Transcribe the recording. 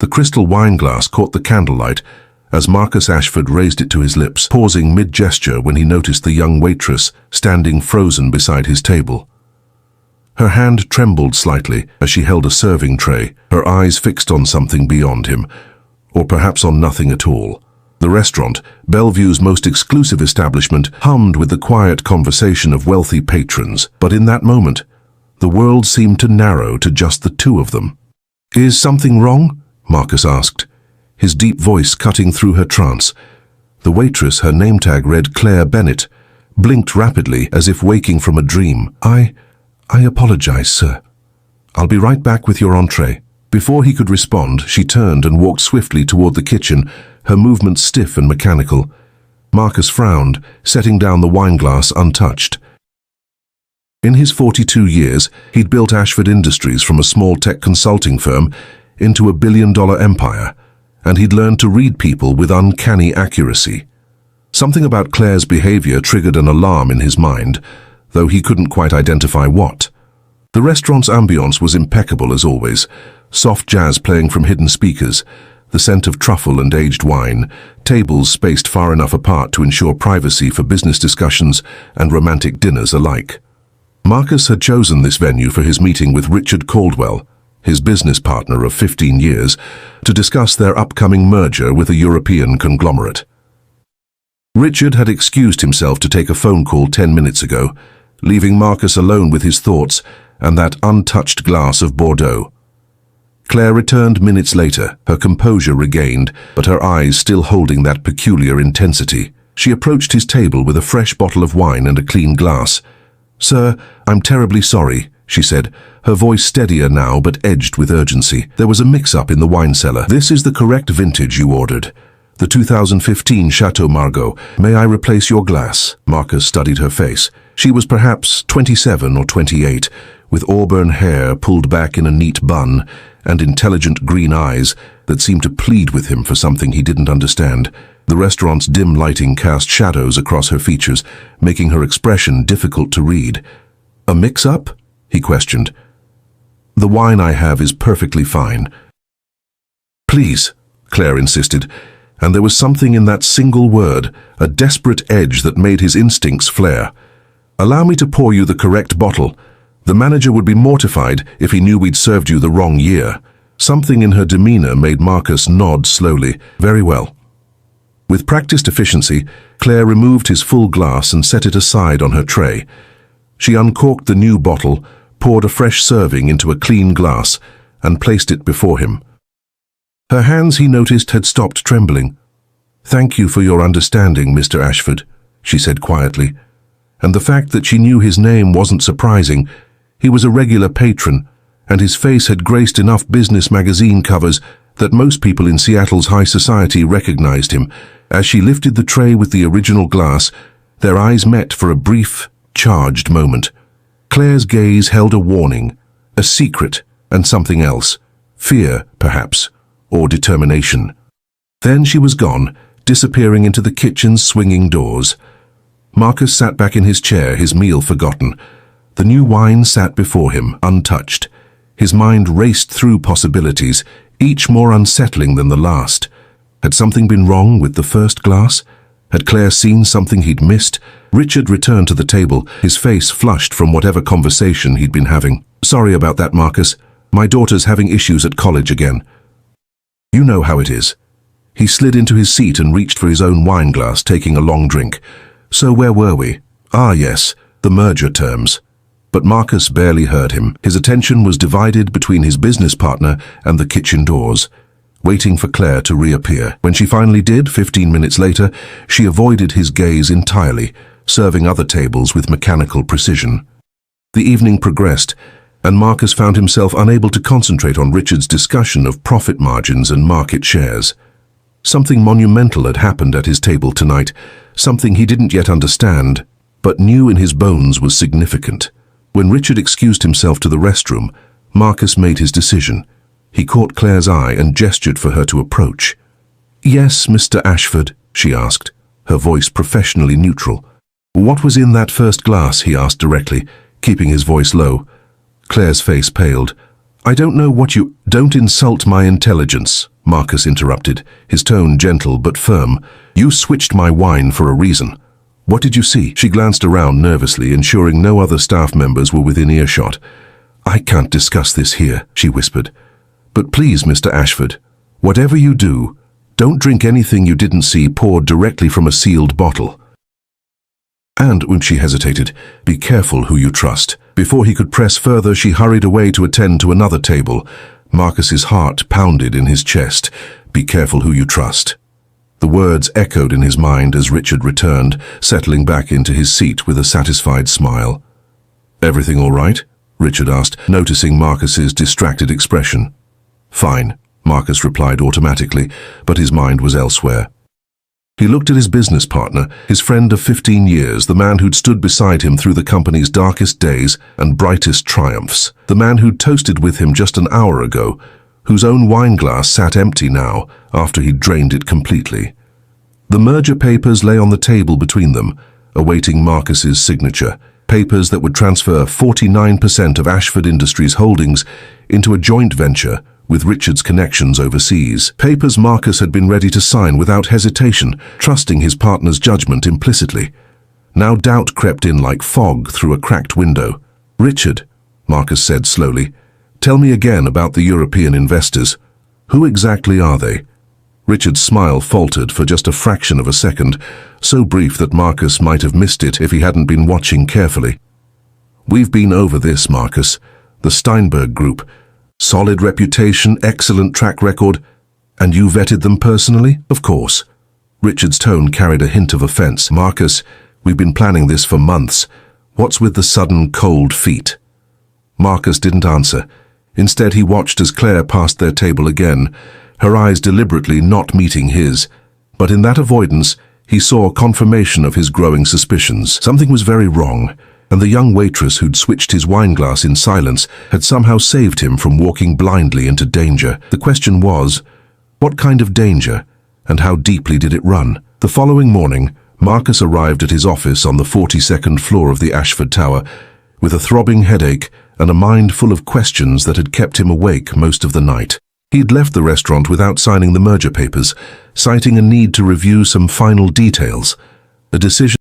The crystal wine glass caught the candlelight as Marcus Ashford raised it to his lips, pausing mid-gesture when he noticed the young waitress standing frozen beside his table. Her hand trembled slightly as she held a serving tray, her eyes fixed on something beyond him, or perhaps on nothing at all. The restaurant, Bellevue's most exclusive establishment, hummed with the quiet conversation of wealthy patrons, but in that moment, the world seemed to narrow to just the two of them. "Is something wrong?" Marcus asked, his deep voice cutting through her trance. The waitress, her name tag read Claire Bennett, blinked rapidly as if waking from a dream. I apologize, sir. I'll be right back with your entree." Before he could respond, she turned and walked swiftly toward the kitchen, her movements stiff and mechanical. Marcus frowned, setting down the wineglass untouched. In his 42 years, he'd built Ashford Industries from a small tech consulting firm into a billion-dollar empire, and he'd learned to read people with uncanny accuracy. Something about Claire's behavior triggered an alarm in his mind, though he couldn't quite identify what. The restaurant's ambience was impeccable as always, soft jazz playing from hidden speakers, the scent of truffle and aged wine, tables spaced far enough apart to ensure privacy for business discussions and romantic dinners alike. Marcus had chosen this venue for his meeting with Richard Caldwell, his business partner of 15 years, to discuss their upcoming merger with a European conglomerate. Richard had excused himself to take a phone call 10 minutes ago, leaving Marcus alone with his thoughts and that untouched glass of Bordeaux. Claire returned minutes later, her composure regained, but her eyes still holding that peculiar intensity. She approached his table with a fresh bottle of wine and a clean glass. "Sir, I'm terribly sorry," she said, her voice steadier now but edged with urgency. "There was a mix-up in the wine cellar. This is the correct vintage you ordered. The 2015 Chateau Margaux. May I replace your glass?" Marcus studied her face. She was perhaps 27 or 28, with auburn hair pulled back in a neat bun and intelligent green eyes that seemed to plead with him for something he didn't understand. The restaurant's dim lighting cast shadows across her features, making her expression difficult to read. "A mix-up?" he questioned. "The wine I have is perfectly fine." "Please," Claire insisted, and there was something in that single word, a desperate edge that made his instincts flare. "Allow me to pour you the correct bottle. The manager would be mortified if he knew we'd served you the wrong year." Something in her demeanor made Marcus nod slowly. "Very well." With practiced efficiency, Claire removed his full glass and set it aside on her tray. She uncorked the new bottle, poured a fresh serving into a clean glass, and placed it before him. Her hands, he noticed, had stopped trembling. "Thank you for your understanding, Mr. Ashford," she said quietly. And the fact that she knew his name wasn't surprising. He was a regular patron, and his face had graced enough business magazine covers that most people in Seattle's high society recognized him. As she lifted the tray with the original glass, their eyes met for a brief, charged moment. Claire's gaze held a warning, a secret, and something else. Fear, perhaps, or determination. Then she was gone, disappearing into the kitchen's swinging doors. Marcus sat back in his chair, his meal forgotten. The new wine sat before him, untouched. His mind raced through possibilities, each more unsettling than the last. Had something been wrong with the first glass? Had Claire seen something he'd missed? Richard returned to the table, his face flushed from whatever conversation he'd been having. "Sorry about that, Marcus. My daughter's having issues at college again. You know how it is." He slid into his seat and reached for his own wine glass, taking a long drink. "So where were we? Ah, yes, the merger terms." But Marcus barely heard him. His attention was divided between his business partner and the kitchen doors, waiting for Claire to reappear. When she finally did, 15 minutes later, she avoided his gaze entirely, serving other tables with mechanical precision. The evening progressed, and Marcus found himself unable to concentrate on Richard's discussion of profit margins and market shares. Something monumental had happened at his table tonight, something he didn't yet understand, but knew in his bones was significant. When Richard excused himself to the restroom, Marcus made his decision. He caught Claire's eye and gestured for her to approach. "Yes, Mr. Ashford," she asked, her voice professionally neutral. "What was in that first glass?" he asked directly, keeping his voice low. Claire's face paled. I don't know what you— Don't insult my intelligence, Marcus interrupted, his tone gentle but firm. You switched my wine for a reason. What did you see? She glanced around nervously, ensuring no other staff members were within earshot. I can't discuss this here, she whispered. But please, Mr. Ashford, whatever you do, don't drink anything you didn't see poured directly from a sealed bottle. And, when she hesitated, be careful who you trust. Before he could press further, she hurried away to attend to another table. Marcus's heart pounded in his chest. Be careful who you trust. The words echoed in his mind as Richard returned, settling back into his seat with a satisfied smile. Everything all right? Richard asked, noticing Marcus's distracted expression. Fine, Marcus replied automatically, but his mind was elsewhere. He looked at his business partner, his friend of 15 years, the man who'd stood beside him through the company's darkest days and brightest triumphs, the man who'd toasted with him just an hour ago, whose own wine glass sat empty now after he'd drained it completely. The merger papers lay on the table between them, awaiting Marcus's signature, papers that would transfer 49% of Ashford Industries holdings into a joint venture with Richard's connections overseas. Papers Marcus had been ready to sign without hesitation, trusting his partner's judgment implicitly. Now doubt crept in like fog through a cracked window. Richard, Marcus said slowly, tell me again about the European investors. Who exactly are they? Richard's smile faltered for just a fraction of a second, so brief that Marcus might have missed it if he hadn't been watching carefully. We've been over this, Marcus. The Steinberg Group. Solid reputation, excellent track record. And you vetted them personally? Of course. Richard's tone carried a hint of offense. Marcus, we've been planning this for months. What's with the sudden cold feet? Marcus didn't answer. Instead, he watched as Claire passed their table again, her eyes deliberately not meeting his. But in that avoidance, he saw confirmation of his growing suspicions. Something was very wrong, and the young waitress who'd switched his wine glass in silence had somehow saved him from walking blindly into danger. The question was, what kind of danger, and how deeply did it run? The following morning, Marcus arrived at his office on the 42nd floor of the Ashford Tower, with a throbbing headache and a mind full of questions that had kept him awake most of the night. He'd left the restaurant without signing the merger papers, citing a need to review some final details, a decision